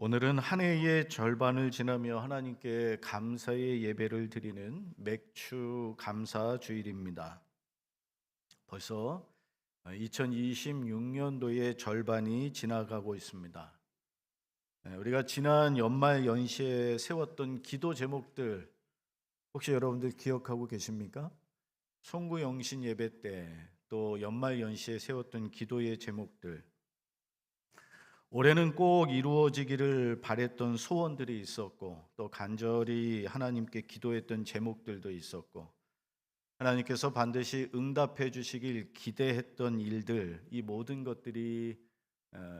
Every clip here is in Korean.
오늘은 한 해의 절반을 지나며 하나님께 감사의 예배를 드리는 맥주 감사 주일입니다. 벌써 2026년도의 절반이 지나가고 있습니다. 우리가 지난 연말 연시에 세웠던 기도 제목들 혹시 여러분들 기억하고 계십니까? 송구영신 예배 때 또 연말 연시에 세웠던 기도의 제목들, 올해는 꼭 이루어지기를 바랬던 소원들이 있었고, 또 간절히 하나님께 기도했던 제목들도 있었고, 하나님께서 반드시 응답해 주시길 기대했던 일들, 이 모든 것들이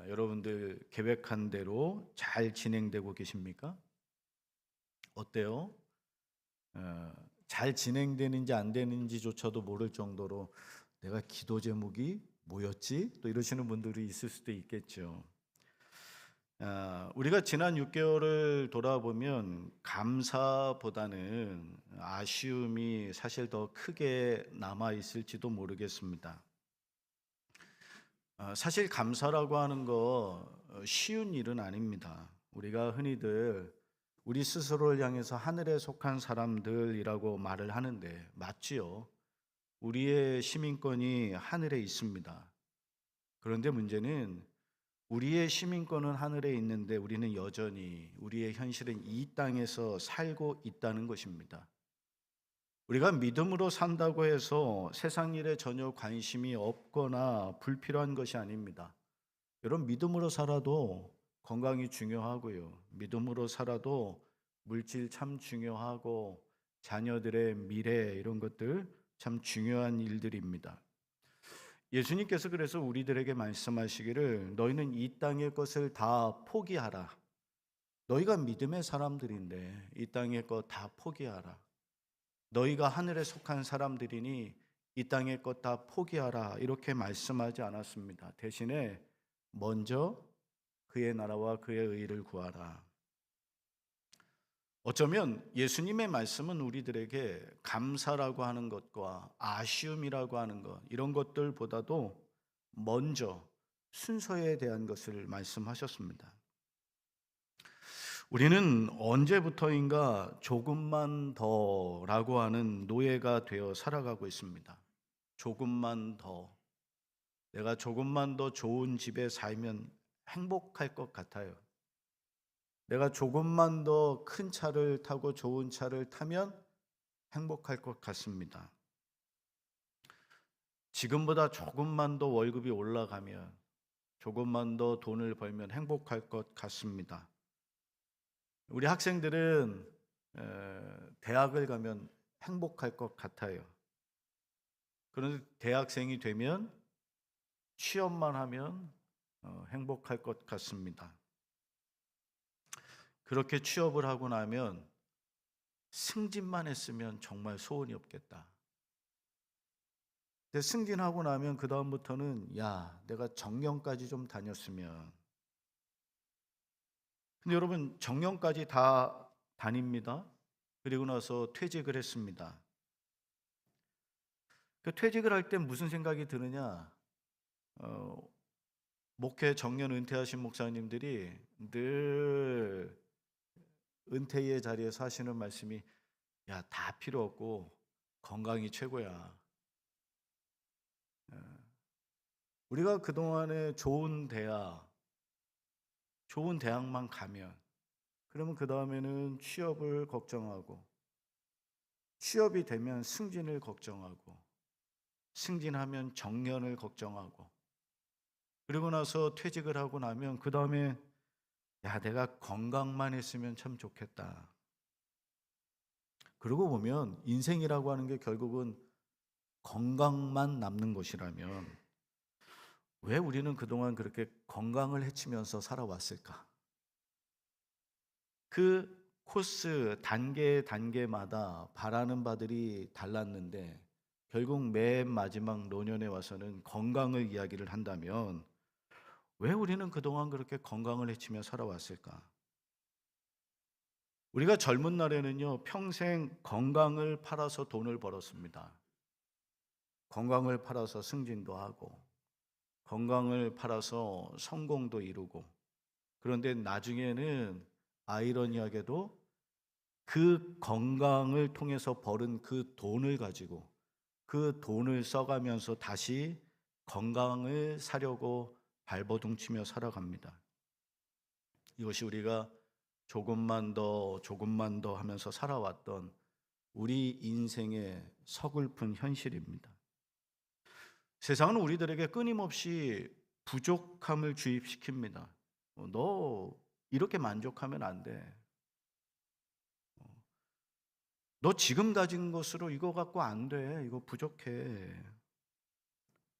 여러분들 계획한 대로 잘 진행되고 계십니까? 어때요? 잘 진행되는지 안 되는지조차도 모를 정도로 내가 기도 제목이 뭐였지? 또 이러시는 분들이 있을 수도 있겠죠. 우리가 지난 6개월을 돌아보면 감사보다는 아쉬움이 사실 더 크게 남아 있을지도 모르겠습니다. 사실 감사라고 하는 거 쉬운 일은 아닙니다. 우리가 흔히들 우리 스스로를 향해서 하늘에 속한 사람들이라고 말을 하는데 맞지요. 우리의 시민권이 하늘에 있습니다. 그런데 문제는 우리의 시민권은 하늘에 있는데 우리는 여전히 우리의 현실은 이 땅에서 살고 있다는 것입니다. 우리가 믿음으로 산다고 해서 세상 일에 전혀 관심이 없거나 불필요한 것이 아닙니다. 여러분, 믿음으로 살아도 건강이 중요하고요. 믿음으로 살아도 물질 참 중요하고 자녀들의 미래 이런 것들 참 중요한 일들입니다. 예수님께서 그래서 우리들에게 말씀하시기를 너희는 이 땅의 것을 다 포기하라. 너희가 믿음의 사람들인데 이 땅의 것 다 포기하라. 너희가 하늘에 속한 사람들이니 이 땅의 것 다 포기하라. 이렇게 말씀하지 않았습니다. 대신에 먼저 그의 나라와 그의 의를 구하라. 어쩌면 예수님의 말씀은 우리들에게 감사라고 하는 것과 아쉬움이라고 하는 것, 이런 것들보다도 먼저 순서에 대한 것을 말씀하셨습니다. 우리는 언제부터인가 조금만 더라고 하는 노예가 되어 살아가고 있습니다. 조금만 더. 내가 조금만 더 좋은 집에 살면 행복할 것 같아요. 내가 조금만 더 큰 차를 타고 좋은 차를 타면 행복할 것 같습니다. 지금보다 조금만 더 월급이 올라가면, 조금만 더 돈을 벌면 행복할 것 같습니다. 우리 학생들은 대학을 가면 행복할 것 같아요. 그런데 대학생이 되면 취업만 하면 행복할 것 같습니다. 그렇게 취업을 하고 나면 승진만 했으면 정말 소원이 없겠다. 근데 승진하고 나면 그 다음부터는 내가 정년까지 좀 다녔으면. 근데 여러분, 정년까지 다 다닙니다. 그리고 나서 퇴직을 했습니다. 그 퇴직을 할 때 무슨 생각이 드느냐? 어, 목회 정년 은퇴하신 목사님들이 늘 은퇴의 자리에서 하시는 말씀이 다 필요 없고 건강이 최고야. 우리가 그동안에 좋은 대학만 가면, 그러면 그 다음에는 취업을 걱정하고, 취업이 되면 승진을 걱정하고, 승진하면 정년을 걱정하고, 그리고 나서 퇴직을 하고 나면 그 다음에 내가 건강만 했으면 참 좋겠다. 그러고 보면 인생이라고 하는 게 결국은 건강만 남는 것이라면 왜 우리는 그동안 그렇게 건강을 해치면서 살아왔을까? 그 코스 단계마다 바라는 바들이 달랐는데 결국 맨 마지막 노년에 와서는 건강을 이야기를 한다면 왜 우리는 그동안 그렇게 건강을 해치며 살아왔을까? 우리가 젊은 날에는요, 평생 건강을 팔아서 돈을 벌었습니다. 건강을 팔아서 승진도 하고, 건강을 팔아서 성공도 이루고, 그런데 나중에는 아이러니하게도 그 건강을 통해서 벌은 그 돈을 가지고 그 돈을 써가면서 다시 건강을 사려고 발버둥치며 살아갑니다. 이것이 우리가 조금만 더 하면서 살아왔던 우리 인생의 서글픈 현실입니다. 세상은 우리들에게 끊임없이 부족함을 주입시킵니다. 너 이렇게 만족하면 안 돼. 너 지금 가진 것으로 이거 갖고 안 돼. 이거 부족해.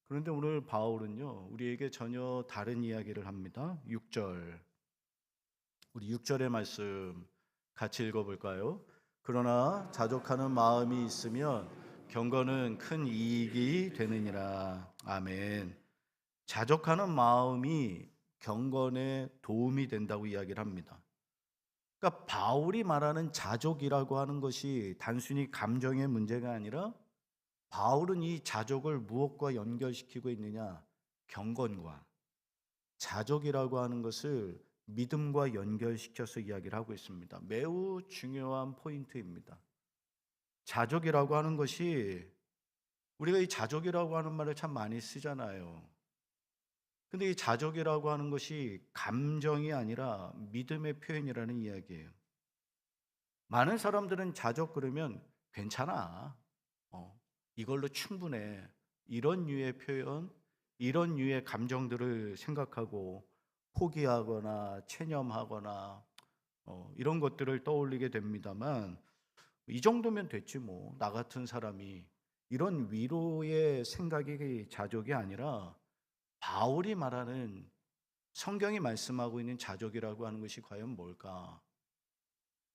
그런데 오늘 바울은요, 우리에게 전혀 다른 이야기를 합니다. 6절. 우리 6절의 말씀 같이 읽어볼까요? 그러나 자족하는 마음이 있으면 경건은 큰 이익이 되느니라. 아멘. 자족하는 마음이 경건에 도움이 된다고 이야기를 합니다. 그러니까 바울이 말하는 자족이라고 하는 것이 단순히 감정의 문제가 아니라 바울은 이 자족을 무엇과 연결시키고 있느냐? 경건과. 자족이라고 하는 것을 믿음과 연결시켜서 이야기를 하고 있습니다. 매우 중요한 포인트입니다. 자족이라고 하는 것이 우리가 이 자족이라고 하는 말을 참 많이 쓰잖아요. 근데 이 자족이라고 하는 것이 감정이 아니라 믿음의 표현이라는 이야기예요. 많은 사람들은 자족 그러면 괜찮아. 이걸로 충분해. 이런 류의 표현, 이런 류의 감정들을 생각하고 포기하거나 체념하거나 이런 것들을 떠올리게 됩니다만 이 정도면 됐지 뭐. 나 같은 사람이 이런 위로의 생각이 자족이 아니라 바울이 말하는 성경이 말씀하고 있는 자족이라고 하는 것이 과연 뭘까?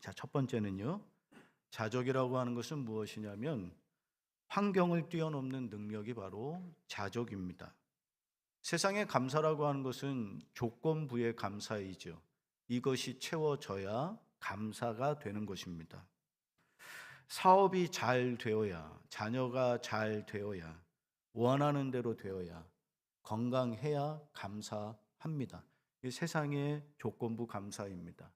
자, 첫 번째는요. 자족이라고 하는 것은 무엇이냐면 환경을 뛰어넘는 능력이 바로 자족입니다. 세상의 감사라고 하는 것은 조건부의 감사이죠. 이것이 채워져야 감사가 되는 것입니다. 사업이 잘 되어야, 자녀가 잘 되어야, 원하는 대로 되어야, 건강해야 감사합니다. 이 세상의 조건부 감사입니다.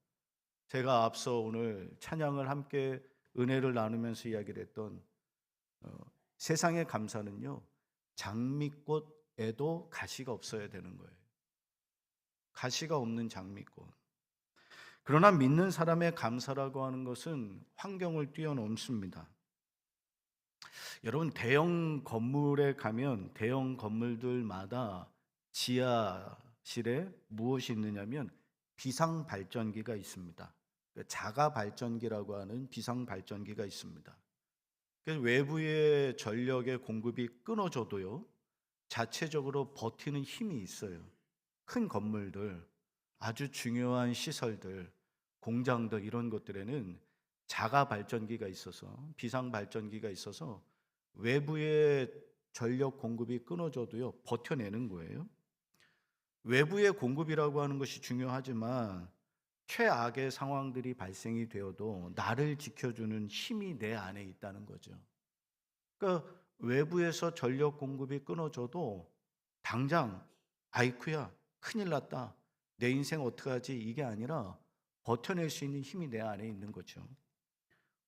제가 앞서 오늘 찬양을 함께 은혜를 나누면서 이야기를 했던 세상의 감사는요, 장미꽃에도 가시가 없어야 되는 거예요. 가시가 없는 장미꽃. 그러나 믿는 사람의 감사라고 하는 것은 환경을 뛰어넘습니다. 여러분, 대형 건물에 가면 대형 건물들마다 지하실에 무엇이 있느냐면 비상발전기가 있습니다. 자가 발전기라고 하는 비상발전기가 있습니다. 외부의 전력의 공급이 끊어져도요, 자체적으로 버티는 힘이 있어요. 큰 건물들, 아주 중요한 시설들, 공장들 이런 것들에는 자가 발전기가 있어서, 비상 발전기가 있어서 외부의 전력 공급이 끊어져도요, 버텨내는 거예요. 외부의 공급이라고 하는 것이 중요하지만 최악의 상황들이 발생이 되어도 나를 지켜주는 힘이 내 안에 있다는 거죠. 그러니까 외부에서 전력 공급이 끊어져도 당장 아이쿠야 큰일 났다. 내 인생 어떡하지? 이게 아니라 버텨낼 수 있는 힘이 내 안에 있는 거죠.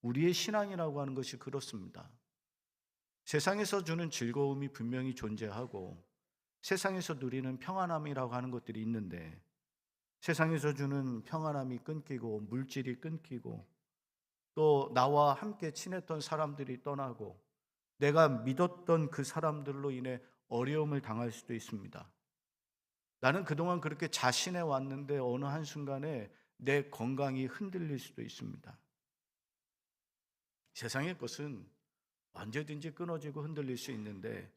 우리의 신앙이라고 하는 것이 그렇습니다. 세상에서 주는 즐거움이 분명히 존재하고 세상에서 누리는 평안함이라고 하는 것들이 있는데 세상에서 주는 평안함이 끊기고 물질이 끊기고 또 나와 함께 친했던 사람들이 떠나고 내가 믿었던 그 사람들로 인해 어려움을 당할 수도 있습니다. 나는 그동안 그렇게 자신해 왔는데 어느 한순간에 내 건강이 흔들릴 수도 있습니다. 세상의 것은 언제든지 끊어지고 흔들릴 수 있는데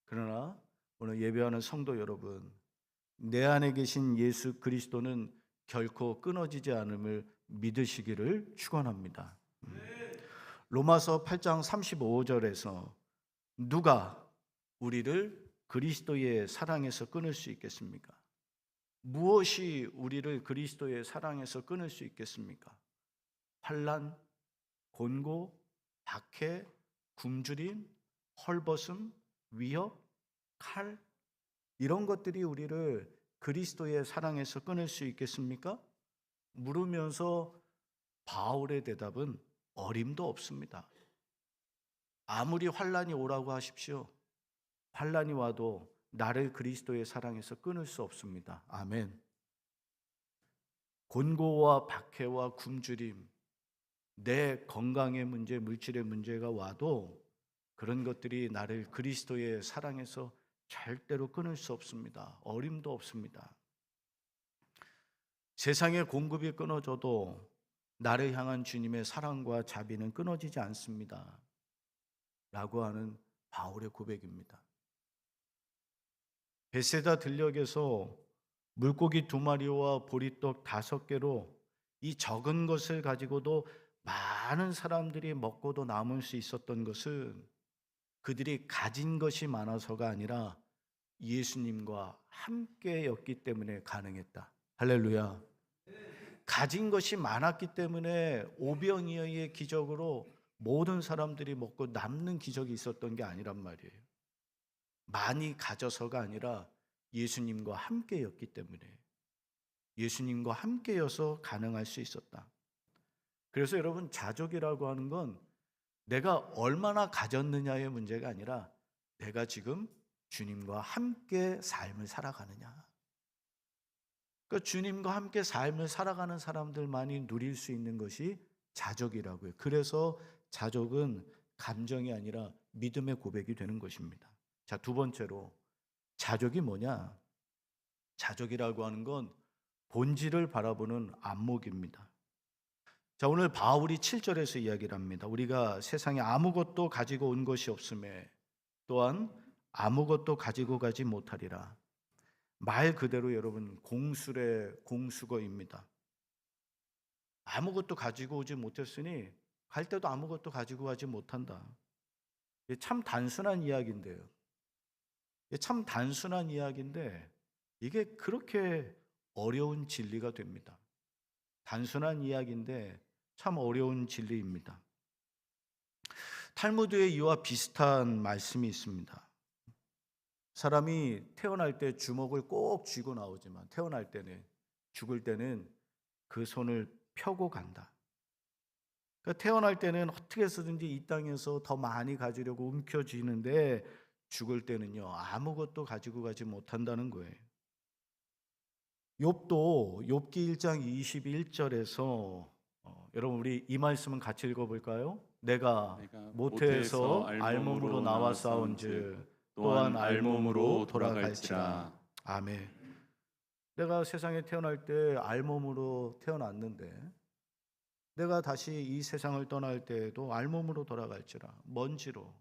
그러나 오늘 예배하는 성도 여러분, 내 안에 계신 예수 그리스도는 결코 끊어지지 않음을 믿으시기를 축원합니다. 로마서 8장 35절에서 누가 우리를 그리스도의 사랑에서 끊을 수 있겠습니까? 무엇이 우리를 그리스도의 사랑에서 끊을 수 있겠습니까? 환난, 곤고, 박해, 굶주림, 헐벗음, 위협, 칼 이런 것들이 우리를 그리스도의 사랑에서 끊을 수 있겠습니까? 물으면서 바울의 대답은 어림도 없습니다. 아무리 환난이 오라고 하십시오. 환난이 와도 나를 그리스도의 사랑에서 끊을 수 없습니다. 아멘. 곤고와 박해와 굶주림, 내 건강의 문제, 물질의 문제가 와도 그런 것들이 나를 그리스도의 사랑에서 절대로 끊을 수 없습니다. 어림도 없습니다. 세상의 공급이 끊어져도 나를 향한 주님의 사랑과 자비는 끊어지지 않습니다. 라고 하는 바울의 고백입니다. 베세다 들녘에서 물고기 2마리와 보리떡 5개로 이 적은 것을 가지고도 많은 사람들이 먹고도 남을 수 있었던 것은 그들이 가진 것이 많아서가 아니라 예수님과 함께였기 때문에 가능했다. 할렐루야. 가진 것이 많았기 때문에 오병이어의 기적으로 모든 사람들이 먹고 남는 기적이 있었던 게 아니란 말이에요. 많이 가져서가 아니라 예수님과 함께였기 때문에, 예수님과 함께여서 가능할 수 있었다. 그래서 여러분, 자족이라고 하는 건 내가 얼마나 가졌느냐의 문제가 아니라 내가 지금 주님과 함께 삶을 살아가느냐. 그러니까 주님과 함께 삶을 살아가는 사람들만이 누릴 수 있는 것이 자족이라고요. 그래서 자족은 감정이 아니라 믿음의 고백이 되는 것입니다. 자, 2번째로 자족이 뭐냐? 자족이라고 하는 건 본질을 바라보는 안목입니다. 자, 오늘 바울이 7절에서 이야기를 합니다. 우리가 세상에 아무것도 가지고 온 것이 없음에 또한 아무것도 가지고 가지 못하리라. 말 그대로 여러분 공술의 공수거입니다. 아무것도 가지고 오지 못했으니 갈 때도 아무것도 가지고 가지 못한다. 이게 참 단순한 이야기인데요. 이게 참 단순한 이야기인데 이게 그렇게 어려운 진리가 됩니다. 단순한 이야기인데 참 어려운 진리입니다. 탈무드에 이와 비슷한 말씀이 있습니다. 사람이 태어날 때 주먹을 꼭 쥐고 나오지만 태어날 때는, 죽을 때는 그 손을 펴고 간다. 그러니까 태어날 때는 어떻게 해서든지 이 땅에서 더 많이 가지려고 움켜쥐는데 죽을 때는요 아무것도 가지고 가지 못한다는 거예요. 욥도 욥기 1장 21절에서 여러분 우리 이 말씀은 같이 읽어볼까요? 내가 모태에서 알몸으로 나와 싸운즉 또한 알몸으로 돌아갈지라. 아멘. 내가 세상에 태어날 때 알몸으로 태어났는데 내가 다시 이 세상을 떠날 때에도 알몸으로 돌아갈지라. 먼지로.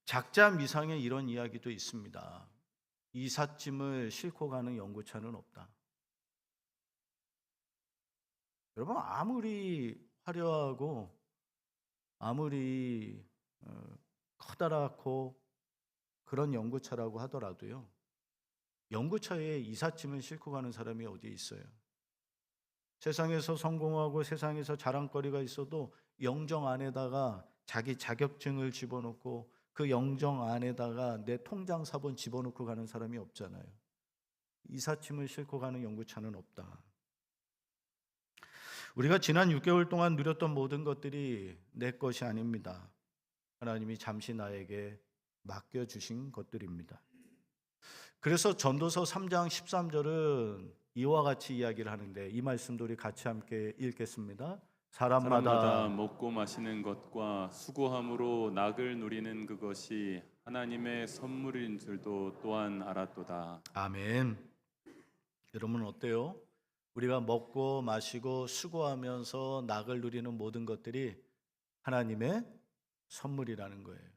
작자 미상에 이런 이야기도 있습니다. 이삿짐을 싣고 가는 연구차는 없다. 여러분 아무리 화려하고 아무리 커다랗고 그런 연구차라고 하더라도요 연구차에 이삿짐을 싣고 가는 사람이 어디 있어요? 세상에서 성공하고 세상에서 자랑거리가 있어도 영정 안에다가 자기 자격증을 집어넣고 그 영정 안에다가 내 통장 사본 집어넣고 가는 사람이 없잖아요. 이삿짐을 싣고 가는 연구차는 없다. 우리가 지난 6개월 동안 누렸던 모든 것들이 내 것이 아닙니다. 하나님이 잠시 나에게 맡겨주신 것들입니다. 그래서 전도서 3장 13절은 이와 같이 이야기를 하는데 이 말씀도 우리 같이 함께 읽겠습니다. 사람마다 먹고 마시는 것과 수고함으로 낙을 누리는 그것이 하나님의 선물인 줄도 또한 알았도다. 아멘. 여러분 어때요? 우리가 먹고 마시고 수고하면서 낙을 누리는 모든 것들이 하나님의 선물이라는 거예요.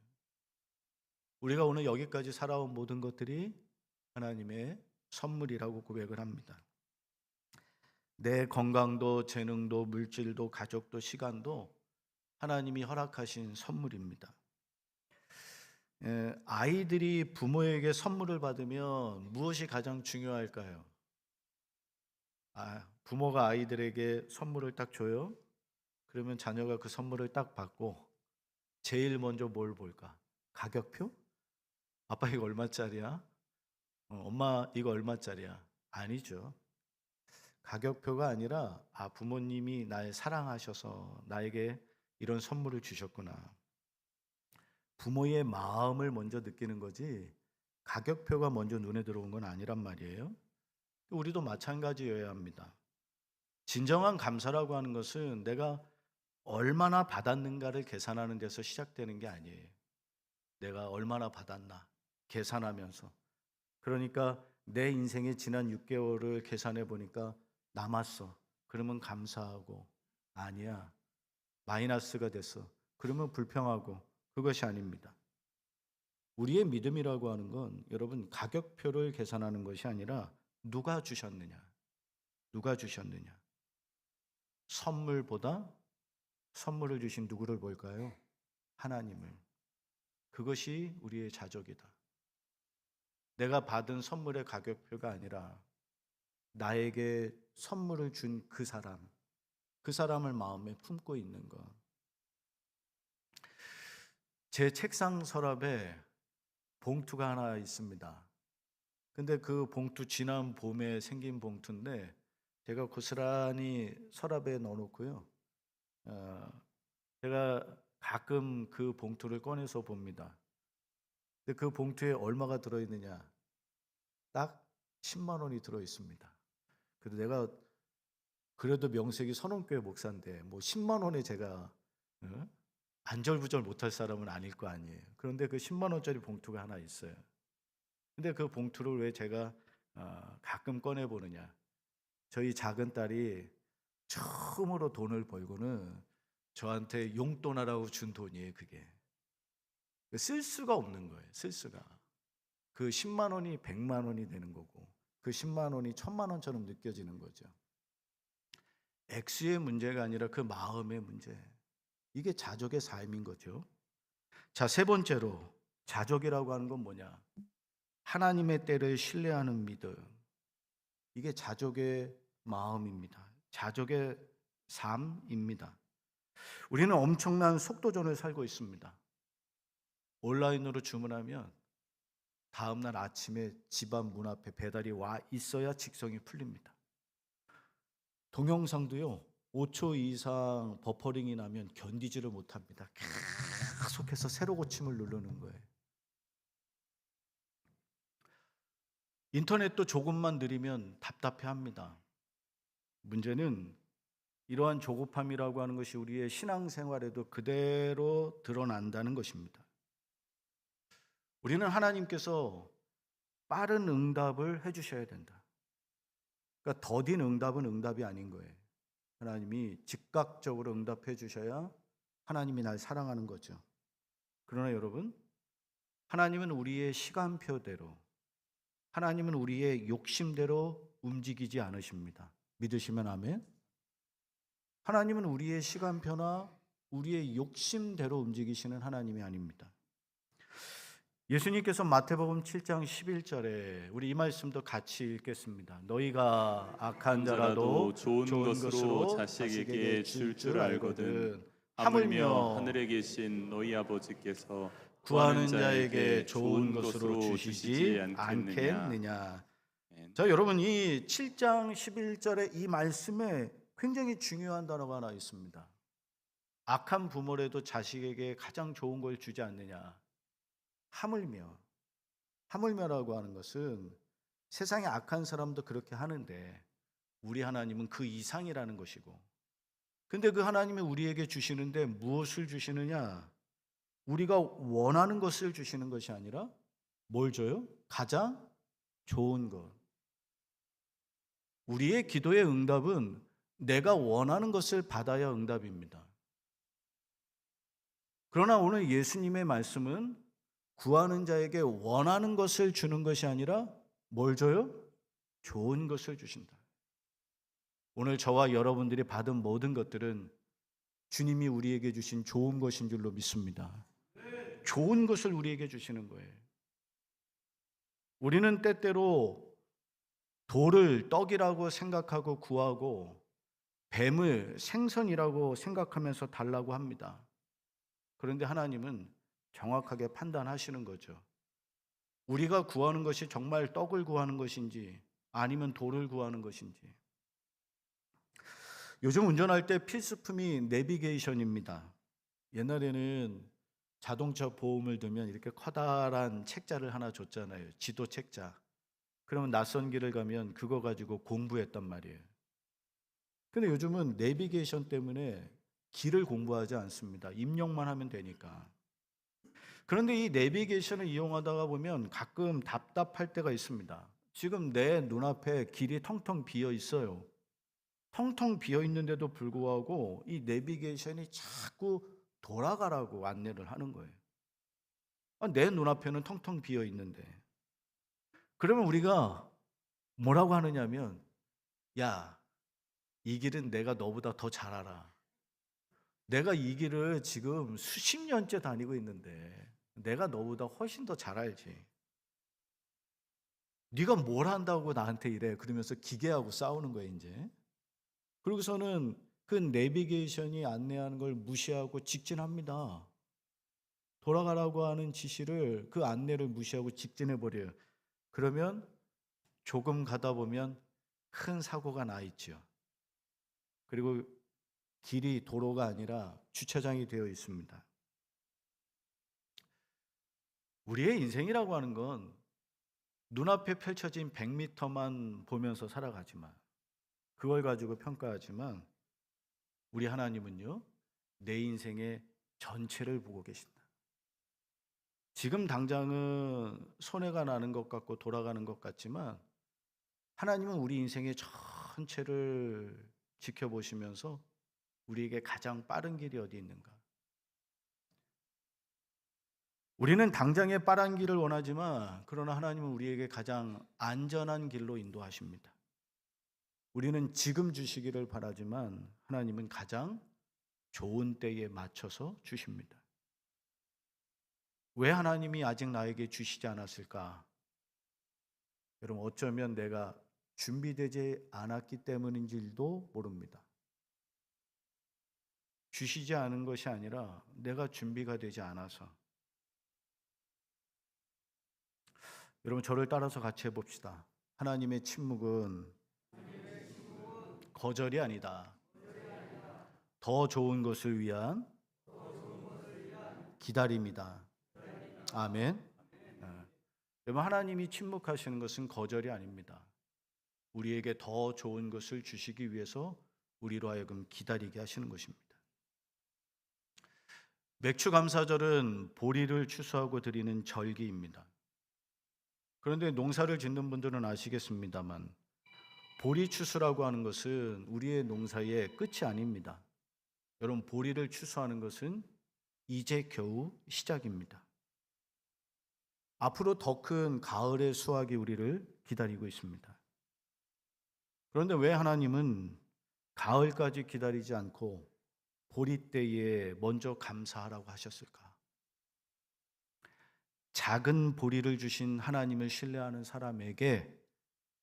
우리가 오늘 여기까지 살아온 모든 것들이 하나님의 선물이라고 고백을 합니다. 내 건강도 재능도 물질도 가족도 시간도 하나님이 허락하신 선물입니다. 아이들이 부모에게 선물을 받으면 무엇이 가장 중요할까요? 부모가 아이들에게 선물을 딱 줘요. 그러면 자녀가 그 선물을 딱 받고 제일 먼저 뭘 볼까? 가격표? 아빠 이거 얼마짜리야? 엄마 이거 얼마짜리야? 아니죠. 가격표가 아니라 부모님이 날 사랑하셔서 나에게 이런 선물을 주셨구나. 부모의 마음을 먼저 느끼는 거지 가격표가 먼저 눈에 들어온 건 아니란 말이에요. 우리도 마찬가지여야 합니다. 진정한 감사라고 하는 것은 내가 얼마나 받았는가를 계산하는 데서 시작되는 게 아니에요. 내가 얼마나 받았나 계산하면서. 그러니까 내 인생의 지난 6개월을 계산해 보니까 남았어. 그러면 감사하고, 아니야, 마이너스가 됐어. 그러면 불평하고. 그것이 아닙니다. 우리의 믿음이라고 하는 건 여러분 가격표를 계산하는 것이 아니라 누가 주셨느냐, 누가 주셨느냐. 선물보다 선물을 주신 누구를 볼까요? 하나님을. 그것이 우리의 자족이다. 내가 받은 선물의 가격표가 아니라 나에게 선물을 준 그 사람을 마음에 품고 있는 것. 제 책상 서랍에 봉투가 하나 있습니다. 근데 그 봉투 지난 봄에 생긴 봉투인데 제가 고스란히 서랍에 넣어놓고요. 제가 가끔 그 봉투를 꺼내서 봅니다. 근데 그 봉투에 얼마가 들어있느냐? 딱 10만 원이 들어있습니다. 그래도 내가 그래도 명색이 선원교회 목사인데 뭐 10만 원에 제가 안절부절 못할 사람은 아닐 거 아니에요. 그런데 그 10만 원짜리 봉투가 하나 있어요. 근데 그 봉투를 왜 제가 가끔 꺼내 보느냐? 저희 작은 딸이 처음으로 돈을 벌고는 저한테 용돈하라고 준 돈이에요. 그게 쓸 수가 없는 거예요. 쓸 수가. 그 10만 원이 100만 원이 되는 거고 그 10만 원이 1000만 원처럼 느껴지는 거죠. 액수의 문제가 아니라 그 마음의 문제. 이게 자족의 삶인 거죠. 자, 세 번째로 자족이라고 하는 건 뭐냐? 하나님의 때를 신뢰하는 믿음. 이게 자족의 마음입니다. 자족의 삶입니다. 우리는 엄청난 속도전을 살고 있습니다. 온라인으로 주문하면 다음날 아침에 집 앞 문 앞에 배달이 와 있어야 직성이 풀립니다. 동영상도요, 5초 이상 버퍼링이 나면 견디지를 못합니다. 계속해서 새로 고침을 누르는 거예요. 인터넷도 조금만 느리면 답답해합니다. 문제는 이러한 조급함이라고 하는 것이 우리의 신앙생활에도 그대로 드러난다는 것입니다. 우리는 하나님께서 빠른 응답을 해주셔야 된다. 그러니까 더딘 응답은 응답이 아닌 거예요. 하나님이 즉각적으로 응답해 주셔야 하나님이 날 사랑하는 거죠. 그러나 여러분, 하나님은 우리의 시간표대로, 하나님은 우리의 욕심대로 움직이지 않으십니다. 믿으시면 아멘. 하나님은 우리의 시간표나 우리의 욕심대로 움직이시는 하나님이 아닙니다. 예수님께서 마태복음 7장 11절에 우리 이 말씀도 같이 읽겠습니다. 너희가 악한 자라도 좋은 것으로 자식에게 줄 줄 알거든 하물며 하늘에 계신 너희 아버지께서 구하는 자에게 좋은 것으로 주시지 않겠느냐. 자, 여러분, 이 7장 11절의 이 말씀에 굉장히 중요한 단어가 하나 있습니다. 악한 부모라도 자식에게 가장 좋은 걸 주지 않느냐. 하물며라고 하는 것은 세상에 악한 사람도 그렇게 하는데 우리 하나님은 그 이상이라는 것이고, 근데 그 하나님이 우리에게 주시는데 무엇을 주시느냐? 우리가 원하는 것을 주시는 것이 아니라 뭘 줘요? 가장 좋은 것. 우리의 기도의 응답은 내가 원하는 것을 받아야 응답입니다. 그러나 오늘 예수님의 말씀은 구하는 자에게 원하는 것을 주는 것이 아니라 뭘 줘요? 좋은 것을 주신다. 오늘 저와 여러분들이 받은 모든 것들은 주님이 우리에게 주신 좋은 것인 줄로 믿습니다. 좋은 것을 우리에게 주시는 거예요. 우리는 때때로 돌을 떡이라고 생각하고 구하고 뱀을 생선이라고 생각하면서 달라고 합니다. 그런데 하나님은 정확하게 판단하시는 거죠. 우리가 구하는 것이 정말 떡을 구하는 것인지 아니면 돌을 구하는 것인지. 요즘 운전할 때 필수품이 내비게이션입니다. 옛날에는 자동차 보험을 들면 이렇게 커다란 책자를 하나 줬잖아요. 지도 책자. 그러면 낯선 길을 가면 그거 가지고 공부했단 말이에요. 근데 요즘은 내비게이션 때문에 길을 공부하지 않습니다. 입력만 하면 되니까. 그런데 이 내비게이션을 이용하다가 보면 가끔 답답할 때가 있습니다. 지금 내 눈앞에 길이 텅텅 비어 있어요. 텅텅 비어 있는데도 불구하고 이 내비게이션이 자꾸 돌아가라고 안내를 하는 거예요. 내 눈앞에는 텅텅 비어 있는데. 그러면 우리가 뭐라고 하느냐면, 야, 이 길은 내가 너보다 더 잘 알아. 내가 이 길을 지금 수십 년째 다니고 있는데 내가 너보다 훨씬 더 잘 알지. 네가 뭘 한다고 나한테 이래. 그러면서 기계하고 싸우는 거예요, 이제. 그러고서는 그 내비게이션이 안내하는 걸 무시하고 직진합니다. 돌아가라고 하는 지시를, 그 안내를 무시하고 직진해 버려요. 그러면 조금 가다 보면 큰 사고가 나 있죠. 그리고 길이 도로가 아니라 주차장이 되어 있습니다. 우리의 인생이라고 하는 건 눈앞에 펼쳐진 100m만 보면서 살아가지만, 그걸 가지고 평가하지만, 우리 하나님은요, 내 인생의 전체를 보고 계신다. 지금 당장은 손해가 나는 것 같고 돌아가는 것 같지만, 하나님은 우리 인생의 전체를 지켜보시면서 우리에게 가장 빠른 길이 어디 있는가. 우리는 당장의 빠른 길을 원하지만, 그러나 하나님은 우리에게 가장 안전한 길로 인도하십니다. 우리는 지금 주시기를 바라지만 하나님은 가장 좋은 때에 맞춰서 주십니다. 왜 하나님이 아직 나에게 주시지 않았을까? 여러분, 어쩌면 내가 준비되지 않았기 때문인지도 모릅니다. 주시지 않은 것이 아니라 내가 준비가 되지 않아서. 여러분, 저를 따라서 같이 해봅시다. 하나님의 침묵은 거절이 아니다. 더 좋은 것을 위한 기다림이다. 아멘. 여러분, 하나님이 침묵하시는 것은 거절이 아닙니다. 우리에게 더 좋은 것을 주시기 위해서 우리로 하여금 기다리게 하시는 것입니다. 맥추감사절은 보리를 추수하고 드리는 절기입니다. 그런데 농사를 짓는 분들은 아시겠습니다만, 보리 추수라고 하는 것은 우리의 농사의 끝이 아닙니다. 여러분, 보리를 추수하는 것은 이제 겨우 시작입니다. 앞으로 더 큰 가을의 수확이 우리를 기다리고 있습니다. 그런데 왜 하나님은 가을까지 기다리지 않고 보리 때에 먼저 감사하라고 하셨을까? 작은 보리를 주신 하나님을 신뢰하는 사람에게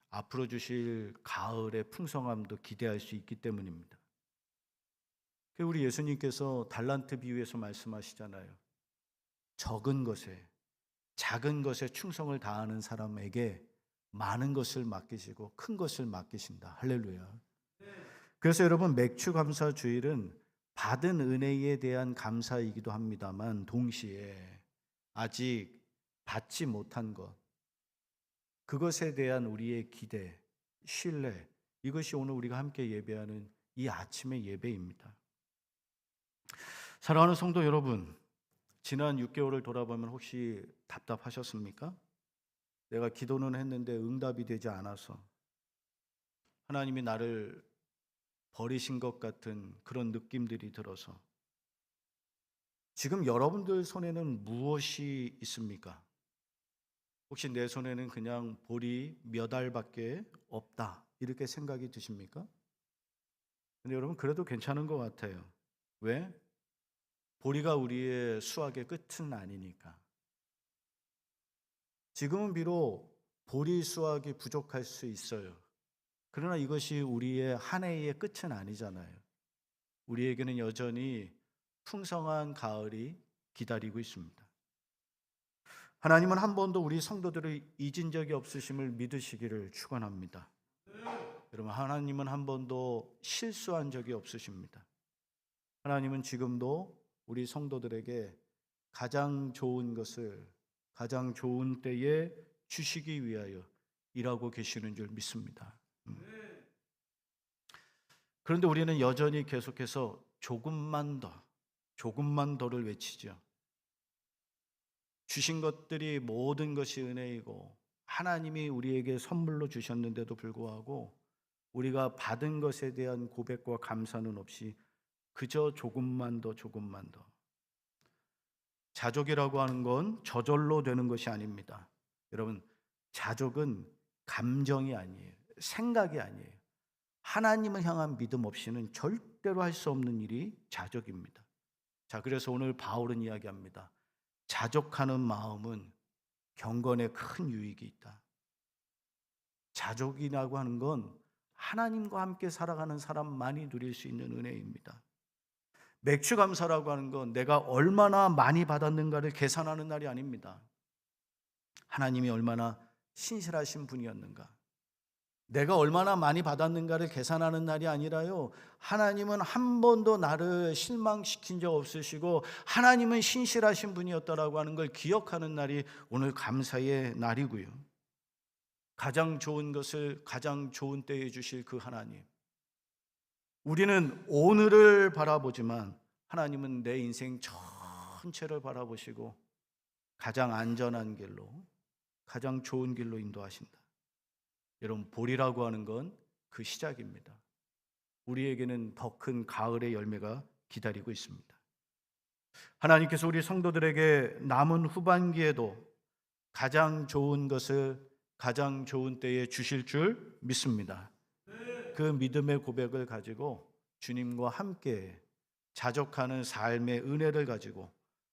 앞으로 주실 가을의 풍성함도 기대할 수 있기 때문입니다. 우리 예수님께서 달란트 비유에서 말씀하시잖아요. 적은 것에, 작은 것에 충성을 다하는 사람에게 많은 것을 맡기시고 큰 것을 맡기신다. 할렐루야. 그래서 여러분, 맥추감사 주일은 받은 은혜에 대한 감사이기도 합니다만, 동시에 아직 받지 못한 것, 그것에 대한 우리의 기대, 신뢰, 이것이 오늘 우리가 함께 예배하는 이 아침의 예배입니다. 사랑하는 성도 여러분, 지난 6개월을 돌아보면 혹시 답답하셨습니까? 내가 기도는 했는데 응답이 되지 않아서 하나님이 나를 버리신 것 같은 그런 느낌들이 들어서, 지금 여러분들 손에는 무엇이 있습니까? 혹시 내 손에는 그냥 보리 몇 알밖에 없다, 이렇게 생각이 드십니까? 근데 여러분, 그래도 괜찮은 것 같아요. 왜? 보리가 우리의 수확의 끝은 아니니까. 지금은 비록 보리 수확이 부족할 수 있어요. 그러나 이것이 우리의 한 해의 끝은 아니잖아요. 우리에게는 여전히 풍성한 가을이 기다리고 있습니다. 하나님은 한 번도 우리 성도들을 잊은 적이 없으심을 믿으시기를 축원합니다. 여러분, 하나님은 한 번도 실수한 적이 없으십니다. 하나님은 지금도 우리 성도들에게 가장 좋은 것을 가장 좋은 때에 주시기 위하여 일하고 계시는 줄 믿습니다. 그런데 우리는 여전히 계속해서 조금만 더를 외치죠. 주신 것들이 모든 것이 은혜이고 하나님이 우리에게 선물로 주셨는데도 불구하고 우리가 받은 것에 대한 고백과 감사는 없이 그저 조금만 더. 자족이라고 하는 건 저절로 되는 것이 아닙니다. 여러분, 자족은 감정이 아니에요. 생각이 아니에요. 하나님을 향한 믿음 없이는 절대로 할 수 없는 일이 자족입니다. 자, 그래서 오늘 바울은 이야기합니다. 자족하는 마음은 경건에 큰 유익이 있다. 자족이라고 하는 건 하나님과 함께 살아가는 사람만이 누릴 수 있는 은혜입니다. 맥주감사라고 하는 건 내가 얼마나 많이 받았는가를 계산하는 날이 아닙니다. 하나님이 얼마나 신실하신 분이었는가, 내가 얼마나 많이 받았는가를 계산하는 날이 아니라요, 하나님은 한 번도 나를 실망시킨 적 없으시고 하나님은 신실하신 분이었다라고 하는 걸 기억하는 날이 오늘 감사의 날이고요. 가장 좋은 것을 가장 좋은 때에 주실 그 하나님, 우리는 오늘을 바라보지만 하나님은 내 인생 전체를 바라보시고 가장 안전한 길로, 가장 좋은 길로 인도하신다. 여러분, 볼이라고 하는 건 그 시작입니다. 우리에게는 더 큰 가을의 열매가 기다리고 있습니다. 하나님께서 우리 성도들에게 남은 후반기에도 가장 좋은 것을 가장 좋은 때에 주실 줄 믿습니다. 그 믿음의 고백을 가지고 주님과 함께 자족하는 삶의 은혜를 가지고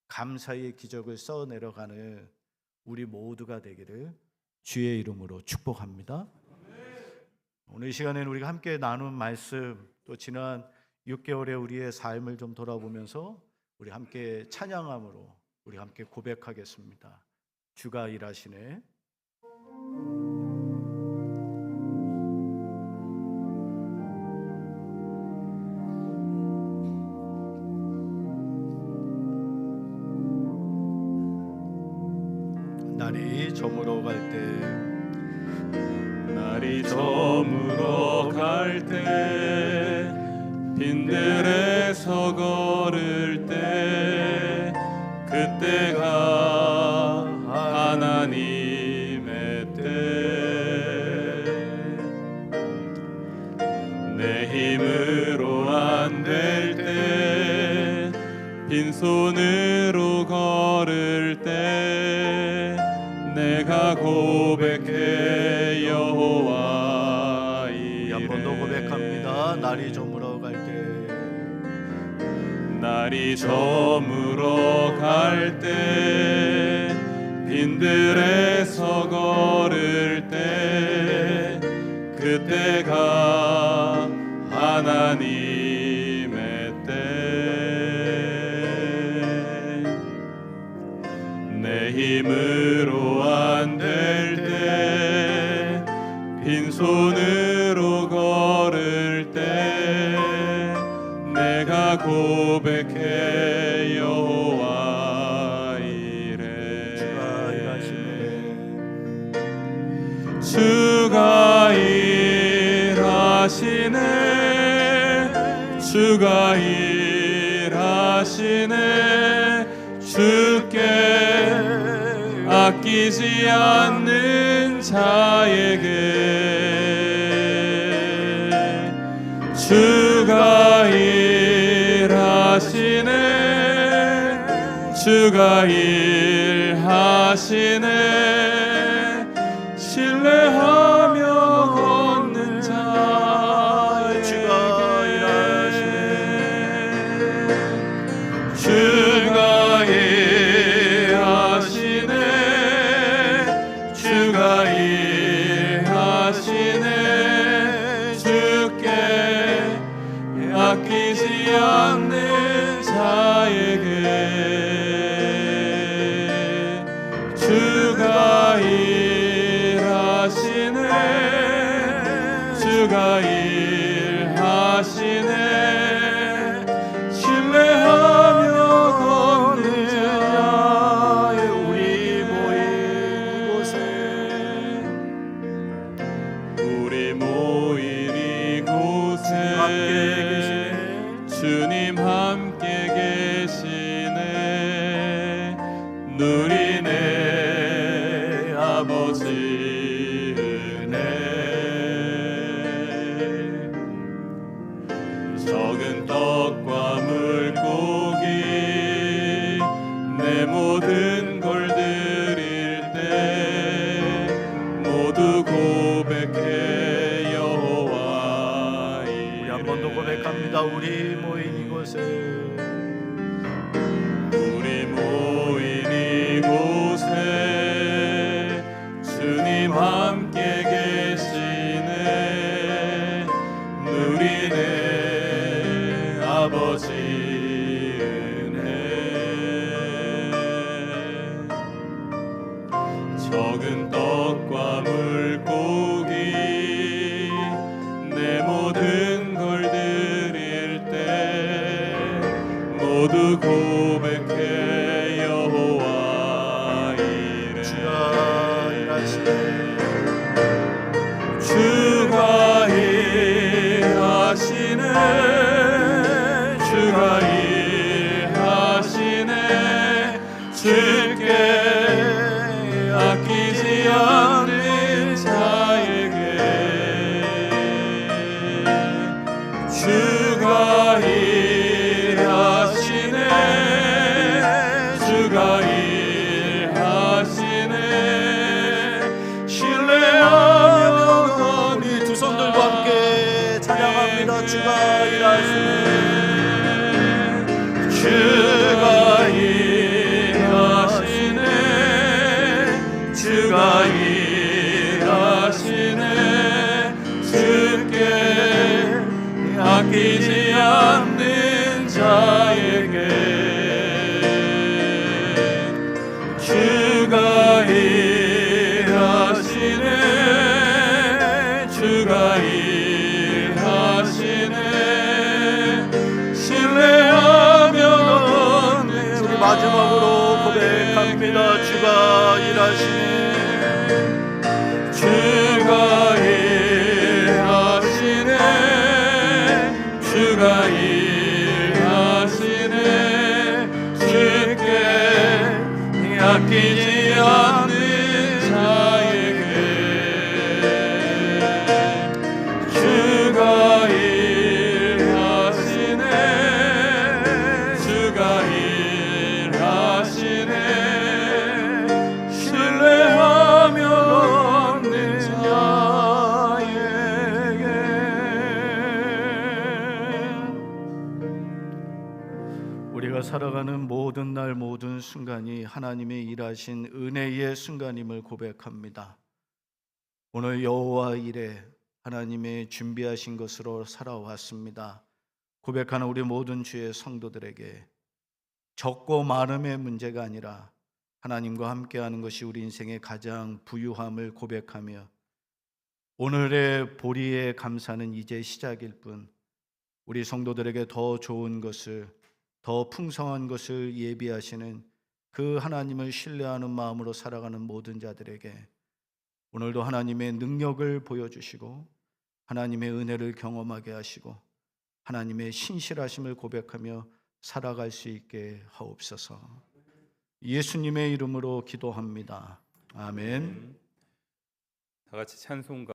감사의 기적을 써내려가는 우리 모두가 되기를 주의 이름으로 축복합니다. 오늘 이 시간에는 우리가 함께 나눈 말씀, 또 지난 6개월의 우리의 삶을 좀 돌아보면서 우리 함께 찬양함으로 우리 함께 고백하겠습니다. 주가 일하시네. 날이 저물어 갈 때, 날이 저물어 갈 때, 빈들에서 걸을 때, 그때가 하나님의 때, 내 힘으로 안 될 때, 빈손으로 걸을 때, 내가 고백해 여호와 이래. 한 번 더 고백합니다. 날이 저물어 갈 때, 날이 저물어 갈 때, 빈들에서 걸을 때, 그때가 하나님의 때, 내 힘으로 안 될 때, 빈손으로 걸을 때, 내가 고백해 여호와 이래. 주가 일하시네, 주가 일하시네, 주께 아끼지 않는 자에게. 주가 일하시네, 주가 일하시네, 신뢰하며 걷는 자에게. 주가 일하시네, 주가 일하시네, 주가 일하시네, 주께 아끼지 않는 자에게. 주 주가 일하시네 신뢰하며 걷느냐 우리 모인 이곳에 우리 모인 이곳에 함께 계시네 주님 함께 계시네 누리네 아버지 은혜 적은 떡과 물고기 내 모든 걸 드릴 때 모두 고백해 여호와 우리 한 번 더 고백합니다. 우리 모인 이곳에 우리 모인 이곳에 주님 함께 계시네 누리네 아버지 은혜 적은 떡과 물고기 내 모든 걸 드릴 때 모두 고백해 여호와 이래 주가 일하시네 주가 일하시네 주가 일하시네 주께 아끼지 않는 자에게 주가 일하시네 주가 일하시네 신뢰하며 우리 두 손 들고 함께 찬양합니다. 주가 일하시네 주가 일하시네 주가 일하시네 주께 아끼지 않는 자에게 주가 일하시네 주가 일하시네 신뢰하며 걷는 우리 마지막으로 고백합니다. 주가 일하시네 주가 일하시네 주가 일하시네 주께 아끼지 않는 자에게 주가 일하시네 주가 일하시네 신뢰하며 걷는 자에게 우리가 살아가는 모든 날 모든 순간이 하나님의 일하신 은혜의 순간임을 고백합니다. 오늘 여호와 이레 하나님의 준비하신 것으로 살아왔습니다. 고백하는 우리 모든 주의 성도들에게 적고 많음의 문제가 아니라 하나님과 함께하는 것이 우리 인생의 가장 부유함을 고백하며 오늘의 보리의 감사는 이제 시작일 뿐 우리 성도들에게 더 좋은 것을 더 풍성한 것을 예비하시는 그 하나님을 신뢰하는 마음으로 살아가는 모든 자들에게 오늘도 하나님의 능력을 보여주시고 하나님의 은혜를 경험하게 하시고 하나님의 신실하심을 고백하며 살아갈 수 있게 하옵소서. 예수님의 이름으로 기도합니다. 아멘. 다 같이 찬송가